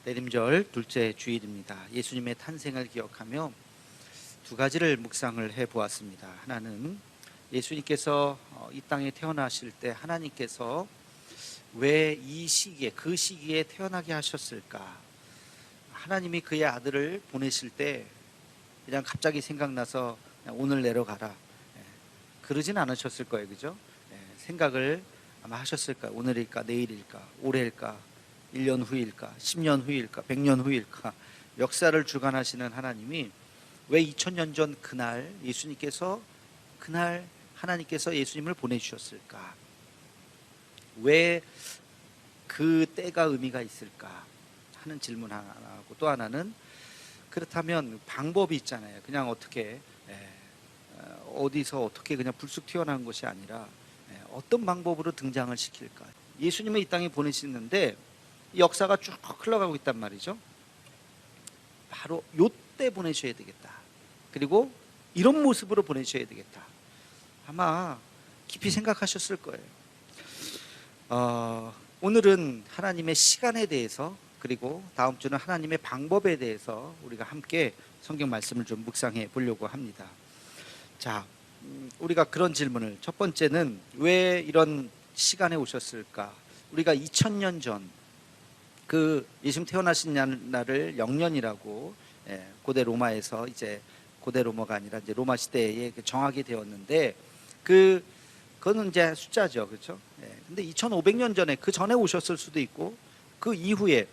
내림절 둘째 주일입니다. 예수님의 탄생을 기억하며 두 가지를 묵상을 해보았습니다. 하나는 예수님께서 이 땅에 태어나실 때 하나님께서 왜 이 시기에, 그 시기에 태어나게 하셨을까? 하나님이 그의 아들을 보내실 때 그냥 갑자기 생각나서 그냥 오늘 내려가라, 그러진 않으셨을 거예요. 그죠? 생각을 아마 하셨을 거예요. 오늘일까 내일일까 올해일까 1년 후일까 10년 후일까 100년 후일까. 역사를 주관하시는 하나님이 왜 2000년 전 그날 하나님께서 예수님을 보내주셨을까? 왜 그 때가 의미가 있을까 하는 질문 하나하고, 또 하나는 그렇다면 방법이 있잖아요. 그냥 어떻게 어디서 어떻게 그냥 불쑥 튀어나온 것이 아니라 어떤 방법으로 등장을 시킬까? 예수님을 이 땅에 보내시는데 역사가 쭉 흘러가고 있단 말이죠. 바로 요때 보내셔야 되겠다. 그리고 이런 모습으로 보내셔야 되겠다. 아마 깊이 생각하셨을 거예요. 오늘은 하나님의 시간에 대해서, 그리고 다음 주는 하나님의 방법에 대해서 우리가 함께 성경 말씀을 좀 묵상해 보려고 합니다. 자, 우리가 그런 질문을, 첫 번째는 왜 이런 시간에 오셨을까? 우리가 2000년 전 그 예수님 태어나신 날을 영년이라고, 고대 로마에서, 이제 고대 로마가 아니라 이제 로마 시대에 정하게 되었는데, 그거는 이제 숫자죠, 그렇죠? 근데 2,500년 전에, 그 전에 오셨을 수도 있고, 그 이후에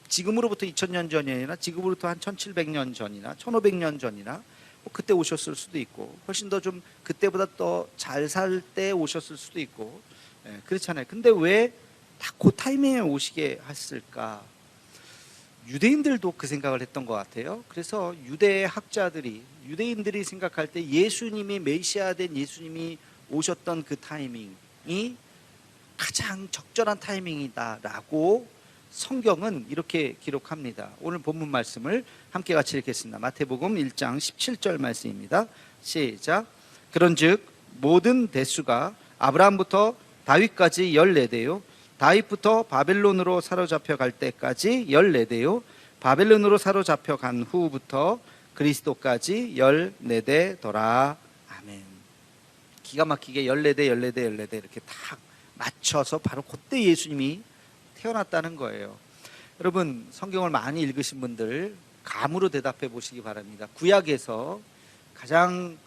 지금으로부터 2000년 전이 아니라 지금으로부터 한 1700년 전이나 1500년 전이나 뭐 그때 오셨을 수도 있고, 훨씬 더 좀 그때보다 더 잘 살 때 오셨을 수도 있고, 그렇잖아요. 근데 왜 다 그 타이밍에 오시게 했을까? 유대인들도 그 생각을 했던 것 같아요. 그래서 유대 학자들이, 유대인들이 생각할 때 예수님이, 메시아 된 예수님이 오셨던 그 타이밍이 가장 적절한 타이밍이다라고 성경은 이렇게 기록합니다. 오늘 본문 말씀을 함께 같이 읽겠습니다. 마태복음 1장 17절 말씀입니다. 시작. 그런즉 모든 대수가 아브라함부터 다윗까지 14대요 다윗부터 바벨론으로 사로잡혀 갈 때까지 14대요 바벨론으로 사로잡혀 간 후부터 그리스도까지 14대더라. 아멘. 기가 막히게 14대 이렇게 딱 맞춰서 바로 그때 예수님이 태어났다는 거예요. 여러분, 성경을 많이 읽으신 분들 감으로 대답해 보시기 바랍니다. 구약에서 가장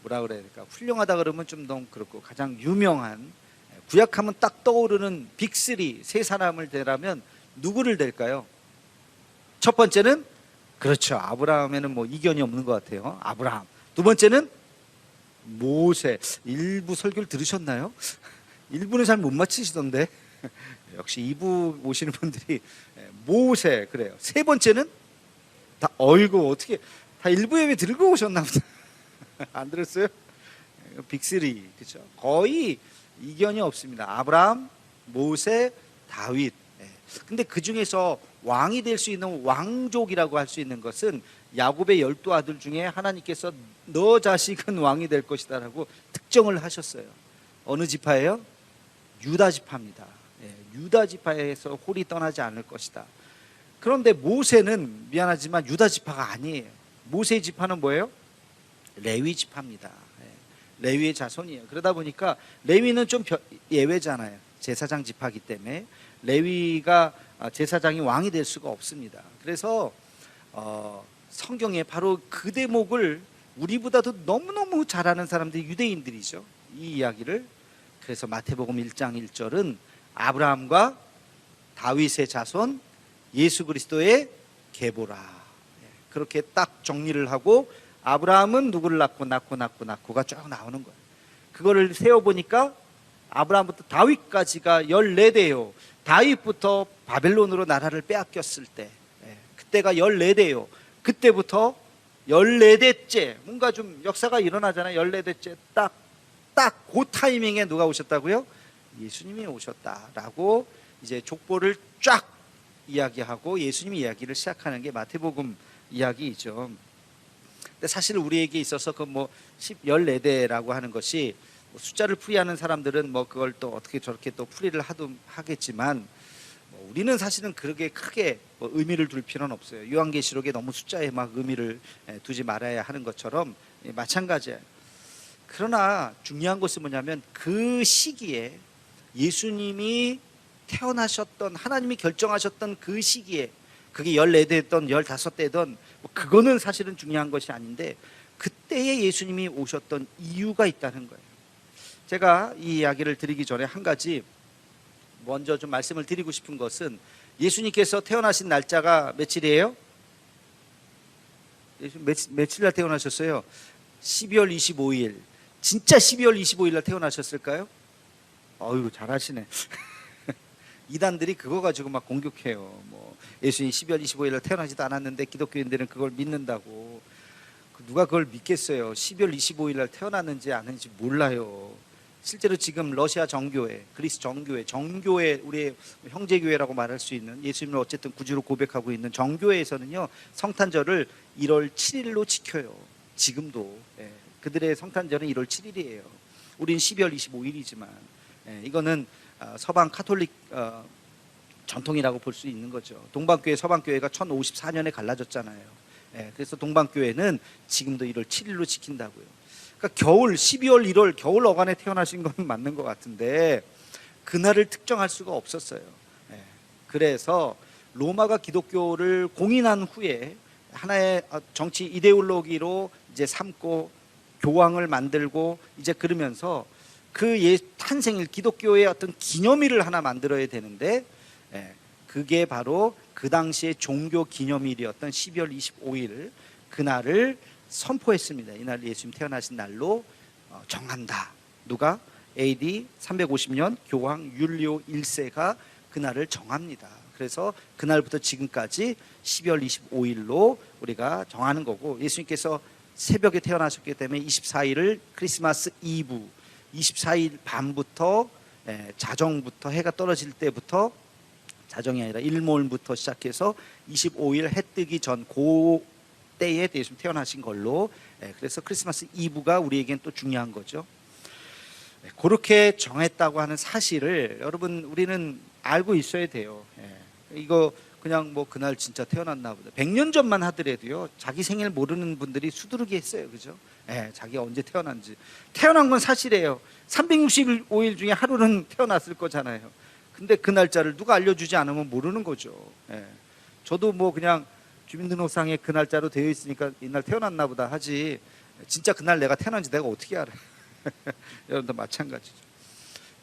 뭐라 그래야 될까, 훌륭하다 그러면 좀 너무 그렇고, 가장 유명한, 구약하면 딱 떠오르는 빅3 세 사람을 대라면 누구를 댈까요? 첫 번째는, 그렇죠, 아브라함에는 뭐 이견이 없는 것 같아요. 아브라함. 두 번째는 모세. 일부 설교를 들으셨나요? 일부는 잘 못 맞히시던데 역시 2부 오시는 분들이 모세, 그래요. 세 번째는 다 어이구, 어떻게 다 일부 예배 들고 오셨나 보다. 안 들었어요? 빅3, 그렇죠? 거의 이견이 없습니다. 아브라함, 모세, 다윗. 근데 그 중에서 왕이 될 수 있는 왕족이라고 할 수 있는 것은 야곱의 12아들 중에 하나님께서 너 자식은 왕이 될 것이다 라고 특정을 하셨어요. 어느 지파예요? 유다 지파입니다. 유다 지파에서 홀이 떠나지 않을 것이다. 그런데 모세는 미안하지만 유다 지파가 아니에요. 모세의 지파는 뭐예요? 레위 지파입니다. 레위의 자손이에요. 그러다 보니까 레위는 좀 예외잖아요. 제사장 지파이기 때문에 레위가, 제사장이 왕이 될 수가 없습니다. 그래서 성경에 바로 그 대목을 우리보다도 너무너무 잘 아는 사람들이 유대인들이죠. 이 이야기를. 그래서 마태복음 1장 1절은 아브라함과 다윗의 자손 예수 그리스도의 계보라, 그렇게 딱 정리를 하고, 아브라함은 누구를 낳고가 쭉 나오는 거예요. 그거를 세어보니까 아브라함부터 다윗까지가 14대요 다윗부터 바벨론으로 나라를 빼앗겼을 때, 그때가 14대요 그때부터 14대째 뭔가 좀 역사가 일어나잖아요. 14대째 딱 그 타이밍에 누가 오셨다고요? 예수님이 오셨다라고 이제 족보를 쫙 이야기하고 예수님이 이야기를 시작하는 게 마태복음 이야기이죠. 근데 사실 우리에게 있어서 그 뭐 14대라고 하는 것이, 숫자를 풀이하는 사람들은 뭐 그걸 또 어떻게 저렇게 또 풀이를 하겠지만, 우리는 사실은 그렇게 크게 뭐 의미를 둘 필요는 없어요. 요한계시록에 너무 숫자에 막 의미를 두지 말아야 하는 것처럼 마찬가지예요. 그러나 중요한 것은 뭐냐면 그 시기에 예수님이 태어나셨던, 하나님이 결정하셨던 그 시기에, 그게 14대든 15대든 그거는 사실은 중요한 것이 아닌데, 그때에 예수님이 오셨던 이유가 있다는 거예요. 제가 이 이야기를 드리기 전에 한 가지 먼저 좀 말씀을 드리고 싶은 것은, 예수님께서 태어나신 날짜가 며칠이에요? 며칠 날 태어나셨어요? 12월 25일. 진짜 12월 25일 날 태어나셨을까요? 어유 잘하시네. 이단들이 그거 가지고 막 공격해요. 뭐 예수님 12월 25일 날 태어나지도 않았는데 기독교인들은 그걸 믿는다고. 누가 그걸 믿겠어요? 12월 25일 날 태어났는지 아는지 몰라요. 실제로 지금 러시아 정교회, 그리스 정교회, 우리의 형제교회라고 말할 수 있는, 예수님을 어쨌든 구주로 고백하고 있는 정교회에서는요, 성탄절을 1월 7일로 지켜요. 지금도. 그들의 성탄절은 1월 7일이에요. 우린 12월 25일이지만 이거는 서방 카톨릭 전통이라고 볼 수 있는 거죠. 동방교회, 서방교회가 1054년에 갈라졌잖아요. 그래서 동방교회는 지금도 1월 7일로 지킨다고요. 그러니까 겨울, 12월, 1월 겨울 어간에 태어나신 건 맞는 것 같은데 그날을 특정할 수가 없었어요. 그래서 로마가 기독교를 공인한 후에 하나의 정치 이데올로기로 이제 삼고 교황을 만들고, 이제 그러면서 그 탄생일, 기독교의 어떤 기념일을 하나 만들어야 되는데, 그게 바로 그 당시의 종교 기념일이었던 12월 25일, 그날을 선포했습니다. 이날 예수님 태어나신 날로 정한다. 누가? AD 350년 교황 율리오 1세가 그날을 정합니다. 그래서 그날부터 지금까지 12월 25일로 우리가 정하는 거고, 예수님께서 새벽에 태어나셨기 때문에 24일을 크리스마스 이브, 24일 밤부터, 자정부터, 해가 떨어질 때부터, 자정이 아니라 일몰부터 시작해서 25일 해 뜨기 전 그 때에 예수님 태어나신 걸로, 그래서 크리스마스 이브가 우리에겐 또 중요한 거죠. 그렇게 정했다고 하는 사실을 여러분, 우리는 알고 있어야 돼요. 이거 그냥 뭐 그날 진짜 태어났나 보다, 100년 전만 하더라도요, 자기 생일 모르는 분들이 수두룩이 했어요. 그죠? 자기가 언제 태어난지. 태어난 건 사실이에요. 365일 중에 하루는 태어났을 거잖아요. 근데 그 날짜를 누가 알려주지 않으면 모르는 거죠. 저도 뭐 그냥 주민등록상에 그 날짜로 되어 있으니까 이날 태어났나 보다 하지, 진짜 그날 내가 태어난지 내가 어떻게 알아요? 여러분도 마찬가지죠.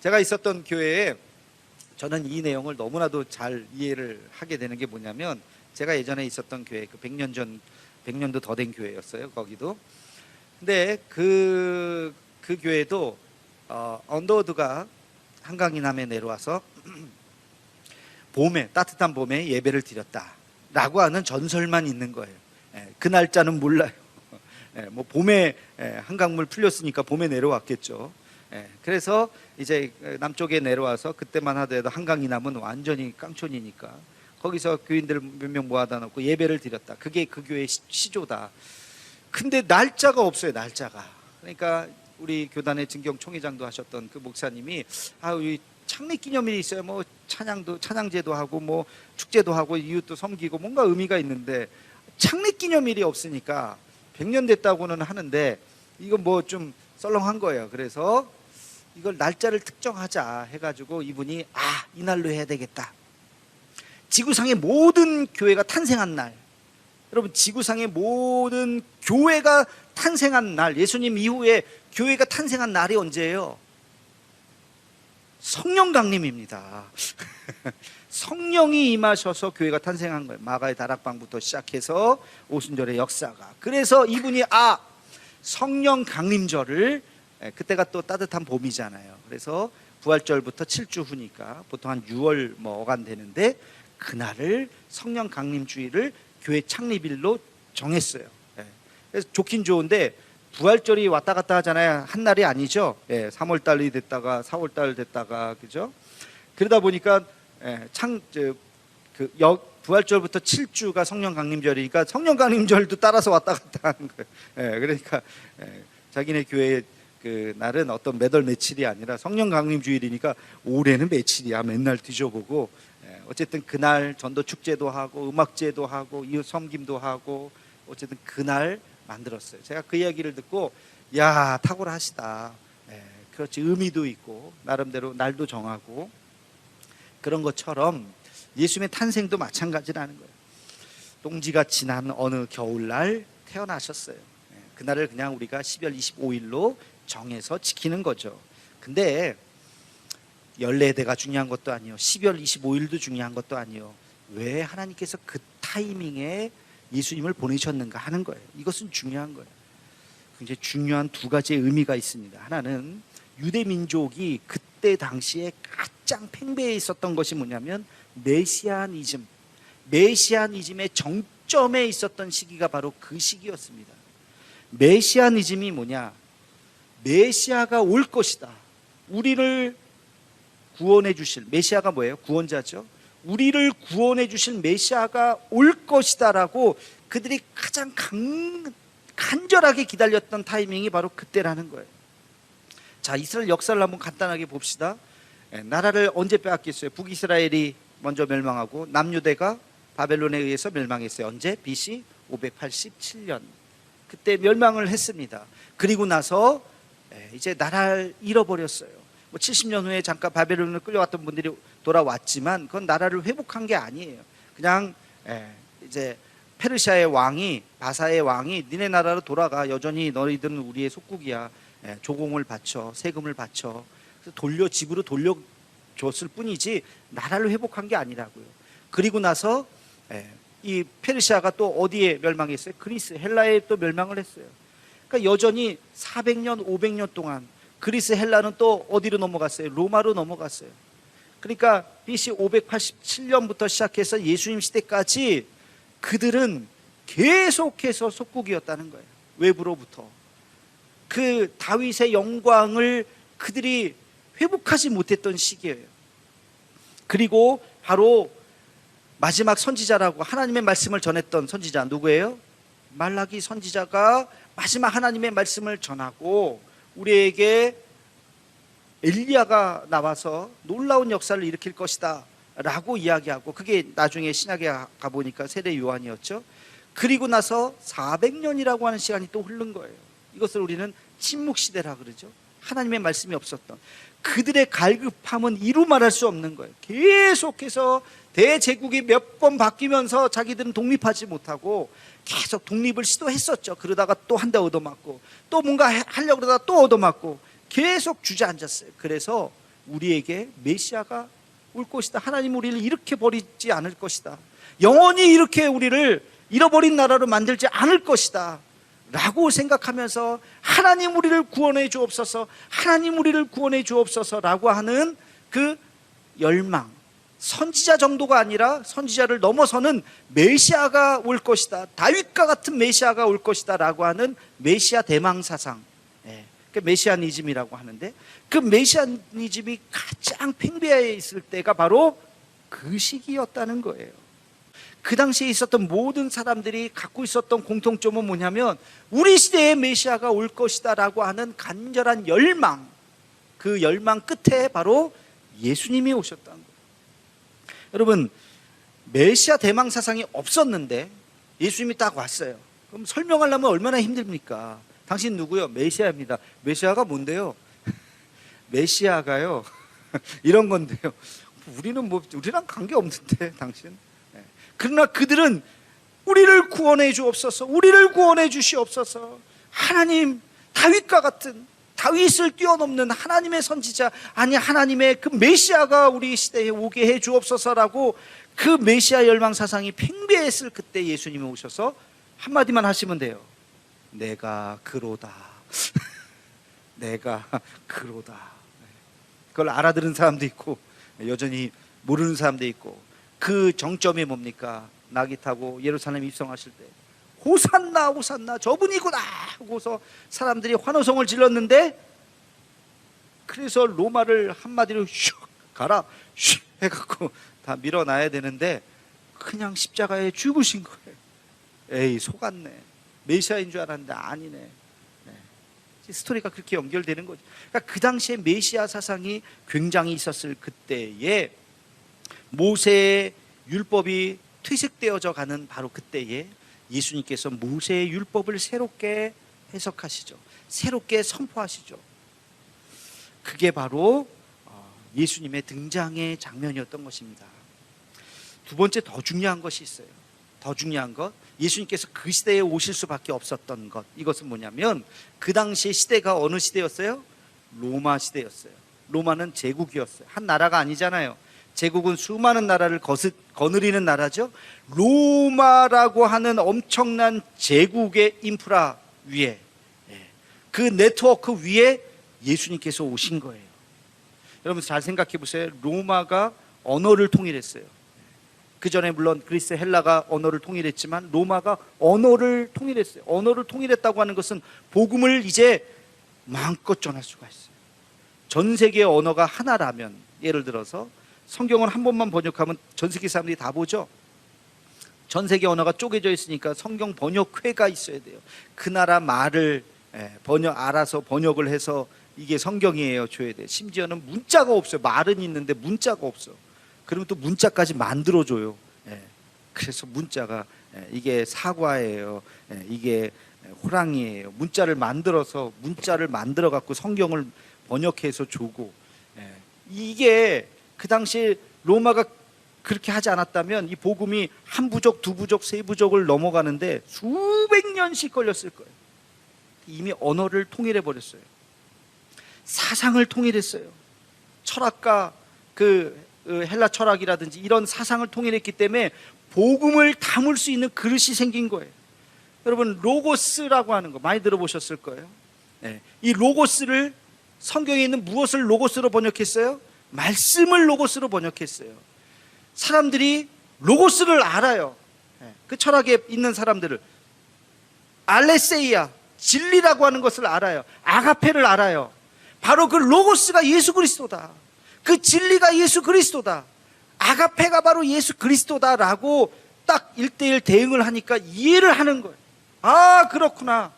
제가 있었던 교회에 저는 이 내용을 너무나도 잘 이해를 하게 되는 게 뭐냐면, 제가 예전에 있었던 교회, 그 100년도 더 된 교회였어요. 거기도. 근데 그 교회도 언더우드가 한강 이남에 내려와서 봄에, 따뜻한 봄에 예배를 드렸다라고 하는 전설만 있는 거예요. 그 날짜는 몰라요. 뭐 봄에 한강물 풀렸으니까 봄에 내려왔겠죠. 그래서 이제 남쪽에 내려와서, 그때만 하더라도 한강 이남은 완전히 깡촌이니까 거기서 교인들 몇 명 모아다 놓고 예배를 드렸다. 그게 그 교회의 시조다. 근데 날짜가 없어요. 날짜가. 그러니까 우리 교단의 진경 총회장도 하셨던 그 목사님이, 이 창립기념일이 있어요. 뭐 찬양제도 하고 뭐 축제도 하고 이웃도 섬기고 뭔가 의미가 있는데 창립기념일이 없으니까 100년 됐다고는 하는데 이건 뭐 좀 썰렁한 거예요. 그래서 이걸 날짜를 특정하자 해가지고 이분이 이날로 해야 되겠다. 지구상의 모든 교회가 탄생한 날, 여러분, 지구상의 모든 교회가 탄생한 날, 예수님 이후에 교회가 탄생한 날이 언제예요? 성령 강림입니다. 성령이 임하셔서 교회가 탄생한 거예요. 마가의 다락방부터 시작해서 오순절의 역사가. 그래서 이분이 성령 강림절을, 그때가 또 따뜻한 봄이잖아요. 그래서 부활절부터 7주 후니까 보통 한 6월 뭐 어간 되는데, 그날을 성령 강림주의를 교회 창립일로 정했어요. 그래서 좋긴 좋은데 부활절이 왔다 갔다 하잖아요. 한 날이 아니죠. 3월달이 됐다가 4월달 됐다가, 그죠? 그러다 보니까 부활절부터 7주가 성령 강림절이니까 성령 강림절도 따라서 왔다 갔다 하는 거예요. 그러니까 자기네 교회 그 날은 어떤 몇 월 며칠이 아니라 성령 강림 주일이니까 올해는 며칠이야 맨날 뒤져보고 어쨌든 그날 전도 축제도 하고 음악제도 하고 이웃 섬김도 하고 어쨌든 그날 만들었어요. 제가 그 이야기를 듣고 야, 탁월하시다. 그렇지, 의미도 있고 나름대로 날도 정하고 그런 것처럼 예수님의 탄생도 마찬가지라는 거예요.冬지가 지난 어느 겨울날 태어나셨어요. 그날을 그냥 우리가 12월 25일로 정해서 지키는 거죠. 근데 연례대가 중요한 것도 아니요, 12월 25일도 중요한 것도 아니요, 왜 하나님께서 그 타이밍에 예수님을 보내셨는가 하는 거예요. 이것은 중요한 거예요. 굉장히 중요한 두 가지의 의미가 있습니다. 하나는 유대 민족이 그때 당시에 가장 팽배해 있었던 것이 뭐냐면 메시아니즘의 정점에 있었던 시기가 바로 그 시기였습니다. 메시아니즘이 뭐냐? 메시아가 올 것이다. 우리를 구원해 주실 메시아가 뭐예요? 구원자죠. 우리를 구원해 주실 메시아가 올 것이다 라고 그들이 가장 간절하게 기다렸던 타이밍이 바로 그때라는 거예요. 자, 이스라엘 역사를 한번 간단하게 봅시다. 나라를 언제 빼앗겼어요? 북이스라엘이 먼저 멸망하고 남유대가 바벨론에 의해서 멸망했어요. 언제? BC 587년. 그때 멸망을 했습니다. 그리고 나서 이제 나라를 잃어버렸어요. 70년 후에 잠깐 바벨론을 끌려왔던 분들이 돌아왔지만 그건 나라를 회복한 게 아니에요. 그냥 이제 페르시아의 왕이, 바사의 왕이 니네 나라로 돌아가, 여전히 너희들은 우리의 속국이야, 조공을 바쳐, 세금을 바쳐, 그래서 집으로 돌려줬을 뿐이지 나라를 회복한 게 아니라고요. 그리고 나서 이 페르시아가 또 어디에 멸망했어요? 그리스, 헬라에 또 멸망을 했어요. 그러니까 여전히 400년, 500년 동안 그리스, 헬라는 또 어디로 넘어갔어요? 로마로 넘어갔어요. 그러니까 BC 587년부터 시작해서 예수님 시대까지 그들은 계속해서 속국이었다는 거예요. 외부로부터. 그 다윗의 영광을 그들이 회복하지 못했던 시기예요. 그리고 바로 마지막 선지자라고 하나님의 말씀을 전했던 선지자 누구예요? 말라기 선지자가 마지막 하나님의 말씀을 전하고 우리에게 엘리야가 나와서 놀라운 역사를 일으킬 것이다 라고 이야기하고, 그게 나중에 신약에 가보니까 세례 요한이었죠. 그리고 나서 400년이라고 하는 시간이 또 흐른 거예요. 이것을 우리는 침묵시대라 그러죠. 하나님의 말씀이 없었던 그들의 갈급함은 이루 말할 수 없는 거예요. 계속해서 대제국이 몇 번 바뀌면서 자기들은 독립하지 못하고 계속 독립을 시도했었죠. 그러다가 또 한 대 얻어맞고 또 뭔가 하려고 그러다가 또 얻어맞고 계속 주저앉았어요. 그래서 우리에게 메시아가 올 것이다, 하나님 우리를 이렇게 버리지 않을 것이다, 영원히 이렇게 우리를 잃어버린 나라로 만들지 않을 것이다 라고 생각하면서 하나님 우리를 구원해 주옵소서, 하나님 우리를 구원해 주옵소서 라고 하는 그 열망, 선지자 정도가 아니라 선지자를 넘어서는 메시아가 올 것이다, 다윗과 같은 메시아가 올 것이다 라고 하는 메시아 대망사상, 그 메시아니즘이라고 하는데, 그 메시아니즘이 가장 팽배해 있을 때가 바로 그 시기였다는 거예요. 그 당시에 있었던 모든 사람들이 갖고 있었던 공통점은 뭐냐면 우리 시대에 메시아가 올 것이다 라고 하는 간절한 열망, 그 열망 끝에 바로 예수님이 오셨다는 거예요. 여러분, 메시아 대망 사상이 없었는데 예수님이 딱 왔어요. 그럼 설명하려면 얼마나 힘듭니까? 당신 누구요? 메시아입니다. 메시아가 뭔데요? 메시아가요 이런 건데요. 우리는 우리랑 관계 없는데 당신. 그러나 그들은 우리를 구원해 주옵소서, 우리를 구원해 주시옵소서, 하나님, 다윗과 같은, 다윗을 뛰어넘는 하나님의 선지자, 아니 하나님의 그 메시아가 우리 시대에 오게 해 주옵소서라고 그 메시아 열망 사상이 팽배했을 그때 예수님이 오셔서 한마디만 하시면 돼요. 내가 그로다. 내가 그로다. 그걸 알아들은 사람도 있고 여전히 모르는 사람도 있고, 그 정점이 뭡니까? 나귀 타고 예루살렘 입성하실 때 호산나 호산나 저분이구나 하고서 사람들이 환호성을 질렀는데, 그래서 로마를 한마디로 슉 가라 슉 해갖고 다 밀어놔야 되는데 그냥 십자가에 죽으신 거예요. 에이, 속았네. 메시아인 줄 알았는데 아니네. 스토리가 그렇게 연결되는 거죠. 그러니까 그 당시에 메시아 사상이 굉장히 있었을 그때에 모세의 율법이 퇴색되어져 가는 바로 그때에 예수님께서 모세의 율법을 새롭게 해석하시죠. 새롭게 선포하시죠. 그게 바로 예수님의 등장의 장면이었던 것입니다. 두 번째 더 중요한 것이 있어요. 더 중요한 것, 예수님께서 그 시대에 오실 수밖에 없었던 것, 이것은 뭐냐면 그 당시의 시대가 어느 시대였어요? 로마 시대였어요. 로마는 제국이었어요. 한 나라가 아니잖아요. 제국은 수많은 나라를 거느리는 나라죠. 로마라고 하는 엄청난 제국의 인프라 위에, 그 네트워크 위에 예수님께서 오신 거예요. 여러분 잘 생각해 보세요. 로마가 언어를 통일했어요. 그 전에 물론 그리스 헬라가 언어를 통일했지만 로마가 언어를 통일했어요. 언어를 통일했다고 하는 것은 복음을 이제 마음껏 전할 수가 있어요. 전 세계의 언어가 하나라면, 예를 들어서 성경을 한 번만 번역하면 전 세계 사람들이 다 보죠. 전 세계 언어가 쪼개져 있으니까 성경 번역회가 있어야 돼요. 그 나라 말을 알아서 번역을 해서 이게 성경이에요 줘야 돼. 심지어는 문자가 없어요. 말은 있는데 문자가 없어. 그러면 또 문자까지 만들어줘요. 그래서 문자가 이게 사과예요, 이게 호랑이에요. 문자를 만들어 갖고 성경을 번역해서 주고, 이게 그 당시에 로마가 그렇게 하지 않았다면 이 복음이 한 부족, 두 부족, 세 부족을 넘어가는데 수백 년씩 걸렸을 거예요. 이미 언어를 통일해 버렸어요. 사상을 통일했어요. 철학과 헬라 철학이라든지 이런 사상을 통일했기 때문에 복음을 담을 수 있는 그릇이 생긴 거예요. 여러분 로고스라고 하는 거 많이 들어보셨을 거예요. 이 로고스를, 성경에 있는 무엇을 로고스로 번역했어요? 말씀을 로고스로 번역했어요. 사람들이 로고스를 알아요. 그 철학에 있는 사람들을 알레세이아, 진리라고 하는 것을 알아요. 아가페를 알아요. 바로 그 로고스가 예수 그리스도다. 그 진리가 예수 그리스도다. 아가페가 바로 예수 그리스도다라고 딱 1대1 대응을 하니까 이해를 하는 거예요. 아, 그렇구나.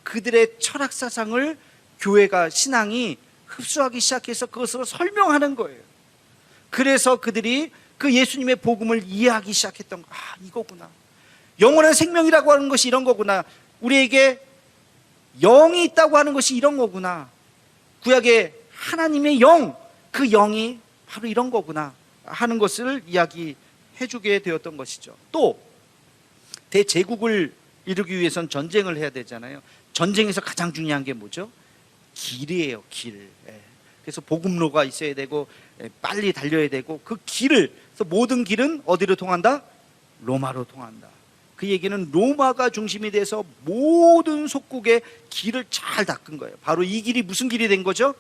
그들의 철학 사상을 교회가, 신앙이 흡수하기 시작해서 그것으로 설명하는 거예요. 그래서 그들이 그 예수님의 복음을 이해하기 시작했던 거. 아, 이거구나. 영원한 생명이라고 하는 것이 이런 거구나. 우리에게 영이 있다고 하는 것이 이런 거구나. 구약의 하나님의 영, 그 영이 바로 이런 거구나 하는 것을 이야기해 주게 되었던 것이죠. 또 대제국을 이루기 위해서는 전쟁을 해야 되잖아요. 전쟁에서 가장 중요한 게 뭐죠? 길이에요. 길. 그래서 복음로가 있어야 되고 빨리 달려야 되고, 그 길을, 그래서 모든 길은 어디로 통한다? 로마로 통한다. 그 얘기는 로마가 중심이 돼서 모든 속국의 길을 잘 닦은 거예요. 바로 이 길이 무슨 길이 된 거죠?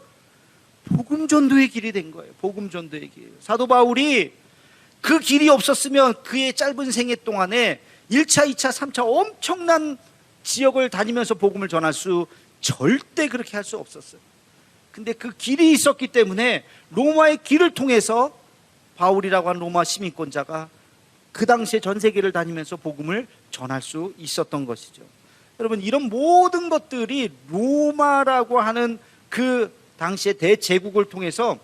복음 전도의 길이 된 거예요. 복음 전도의 길. 사도 바울이 그 길이 없었으면 그의 짧은 생애 동안에 1차, 2차, 3차 엄청난 지역을 다니면서 복음을 전할 수, 절대 그렇게 할 수 없었어요. 근데 그 길이 있었기 때문에 로마의 길을 통해서 바울이라고 하는 로마 시민권자가 그 당시에 전 세계를 다니면서 복음을 전할 수 있었던 것이죠. 여러분, 이런 모든 것들이 로마라고 하는 그 당시의 대제국을 통해서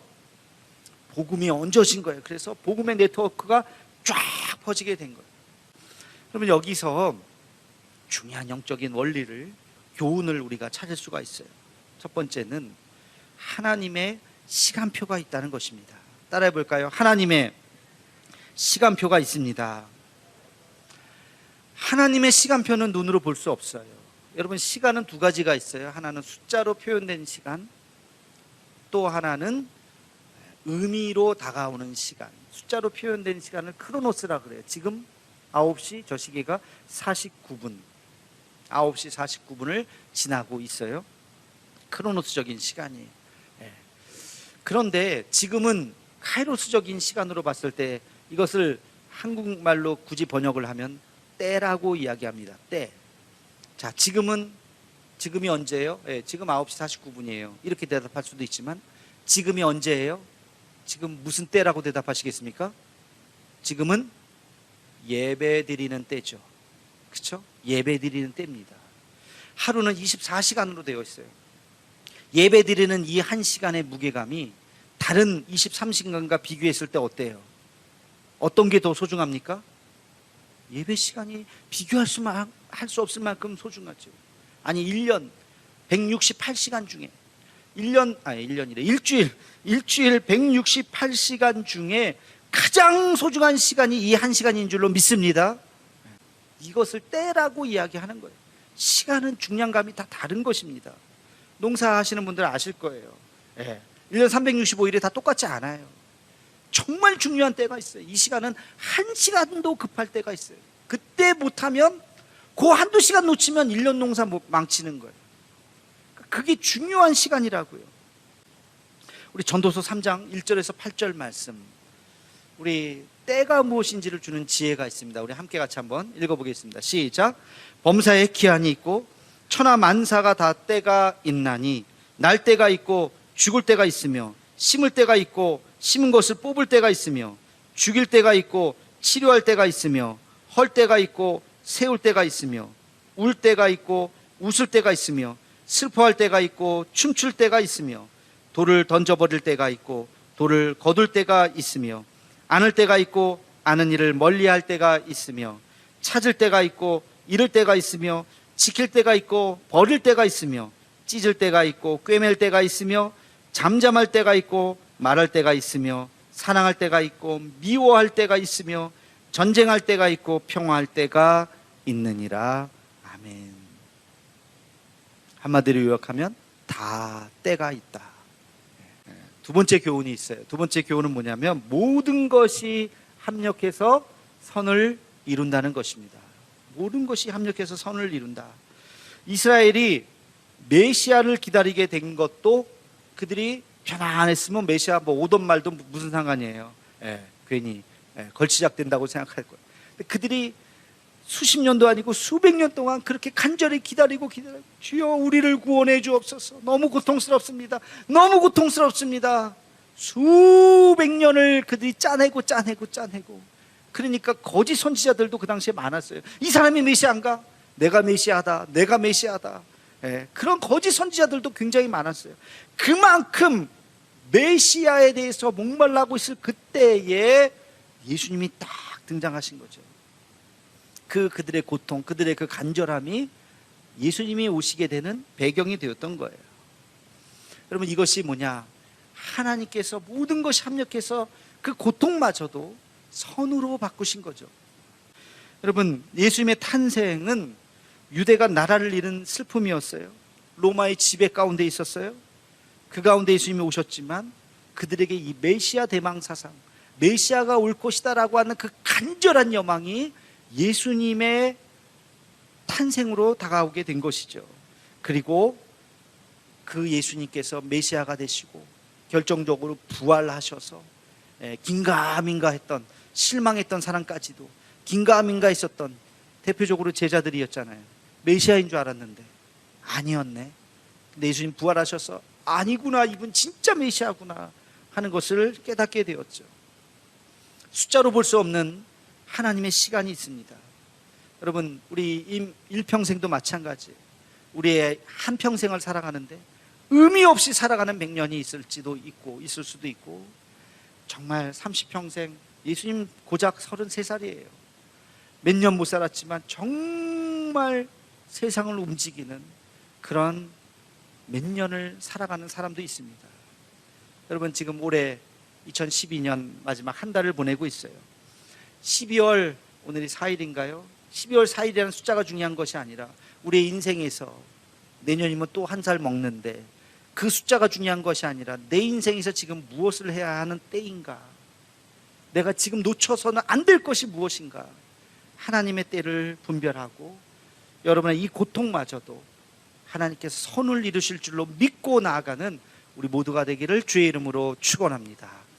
복음이 얹어진 거예요. 그래서 복음의 네트워크가 쫙 퍼지게 된 거예요. 그러면 여기서 중요한 영적인 원리를, 교훈을 우리가 찾을 수가 있어요. 첫 번째는 하나님의 시간표가 있다는 것입니다. 따라해 볼까요? 하나님의 시간표가 있습니다. 하나님의 시간표는 눈으로 볼 수 없어요. 여러분, 시간은 두 가지가 있어요. 하나는 숫자로 표현된 시간, 또 하나는 의미로 다가오는 시간. 숫자로 표현된 시간을 크로노스라 그래요. 지금 9시, 저 시계가 49분, 9시 49분을 지나고 있어요. 크로노스적인 시간이에요. 그런데 지금은 카이로스적인 시간으로 봤을 때 이것을 한국말로 굳이 번역을 하면 때라고 이야기합니다. 때. 자, 지금이 언제예요? 지금 9시 49분이에요. 이렇게 대답할 수도 있지만, 지금이 언제예요? 지금 무슨 때라고 대답하시겠습니까? 지금은 예배 드리는 때죠. 그렇죠? 예배 드리는 때입니다. 하루는 24시간으로 되어 있어요. 예배 드리는 이 한 시간의 무게감이 다른 23시간과 비교했을 때 어때요? 어떤 게 더 소중합니까? 예배 시간이 비교할 수만 할 수 없을 만큼 소중하죠. 아니 1년 168시간 중에 일주일 168시간 중에 가장 소중한 시간이 이 1시간인 줄로 믿습니다. 이것을 때라고 이야기하는 거예요. 시간은 중량감이 다 다른 것입니다. 농사하시는 분들 아실 거예요. 1년 365일이 다 똑같지 않아요. 정말 중요한 때가 있어요. 이 시간은 1시간도 급할 때가 있어요. 그때 못하면 그 한두 시간 놓치면 1년 농사 망치는 거예요. 그게 중요한 시간이라고요. 우리 전도서 3장 1절에서 8절 말씀, 우리 때가 무엇인지를 주는 지혜가 있습니다. 우리 함께 같이 한번 읽어보겠습니다. 시작. 범사에 기한이 있고 천하 만사가 다 때가 있나니 날 때가 있고 죽을 때가 있으며 심을 때가 있고 심은 것을 뽑을 때가 있으며 죽일 때가 있고 치료할 때가 있으며 헐 때가 있고 세울 때가 있으며 울 때가 있고 웃을 때가 있으며 슬퍼할 때가 있고 춤출 때가 있으며 돌을 던져버릴 때가 있고 돌을 거둘 때가 있으며 안을 때가 있고 아는 일을 멀리할 때가 있으며 찾을 때가 있고 잃을 때가 있으며 지킬 때가 있고 버릴 때가 있으며 찢을 때가 있고 꿰맬 때가 있으며 잠잠할 때가 있고 말할 때가 있으며 사랑할 때가 있고 미워할 때가 있으며 전쟁할 때가 있고 평화할 때가 있느니라. 아멘. 한마디로 요약하면 다 때가 있다. 두 번째 교훈이 있어요. 두 번째 교훈은 뭐냐면 모든 것이 합력해서 선을 이룬다는 것입니다. 모든 것이 합력해서 선을 이룬다. 이스라엘이 메시아를 기다리게 된 것도 그들이 편안했으면 메시아 오던 말도 무슨 상관이에요. 괜히 걸치작 된다고 생각할 거예요. 근데 그들이 수십 년도 아니고 수백 년 동안 그렇게 간절히 기다리고 주여 우리를 구원해 주옵소서. 너무 고통스럽습니다. 너무 고통스럽습니다. 수백 년을 그들이 짜내고 그러니까 거짓 선지자들도 그 당시에 많았어요. 이 사람이 메시아인가? 내가 메시아다. 그런 거짓 선지자들도 굉장히 많았어요. 그만큼 메시아에 대해서 목말라고 있을 그때에 예수님이 딱 등장하신 거죠. 그들의 고통, 그들의 그 간절함이 예수님이 오시게 되는 배경이 되었던 거예요. 여러분, 이것이 뭐냐? 하나님께서 모든 것이 합력해서 그 고통마저도 선으로 바꾸신 거죠. 여러분, 예수님의 탄생은 유대가 나라를 잃은 슬픔이었어요. 로마의 지배 가운데 있었어요. 그 가운데 예수님이 오셨지만 그들에게 이 메시아 대망 사상, 메시아가 올 것이다라고 하는 그 간절한 여망이 예수님의 탄생으로 다가오게 된 것이죠. 그리고 그 예수님께서 메시아가 되시고 결정적으로 부활하셔서 긴가민가 했던, 실망했던 사람까지도 긴가민가 했었던 대표적으로 제자들이었잖아요. 메시아인 줄 알았는데 아니었네. 근데 예수님 부활하셔서 아니구나, 이분 진짜 메시아구나 하는 것을 깨닫게 되었죠. 숫자로 볼 수 없는 하나님의 시간이 있습니다. 여러분, 우리 일평생도 마찬가지예요. 우리의 한평생을 살아가는데 의미 없이 살아가는 백년이 있을지도 있고 있을 수도 있고, 정말 30평생, 예수님 고작 33살이에요. 몇 년 못 살았지만 정말 세상을 움직이는 그런 몇 년을 살아가는 사람도 있습니다. 여러분, 지금 올해 2012년 마지막 한 달을 보내고 있어요. 12월, 오늘이 4일인가요? 12월 4일이라는 숫자가 중요한 것이 아니라 우리의 인생에서 내년이면 또 한 살 먹는데 그 숫자가 중요한 것이 아니라 내 인생에서 지금 무엇을 해야 하는 때인가, 내가 지금 놓쳐서는 안 될 것이 무엇인가, 하나님의 때를 분별하고 여러분의 이 고통마저도 하나님께서 선을 이루실 줄로 믿고 나아가는 우리 모두가 되기를 주의 이름으로 축원합니다.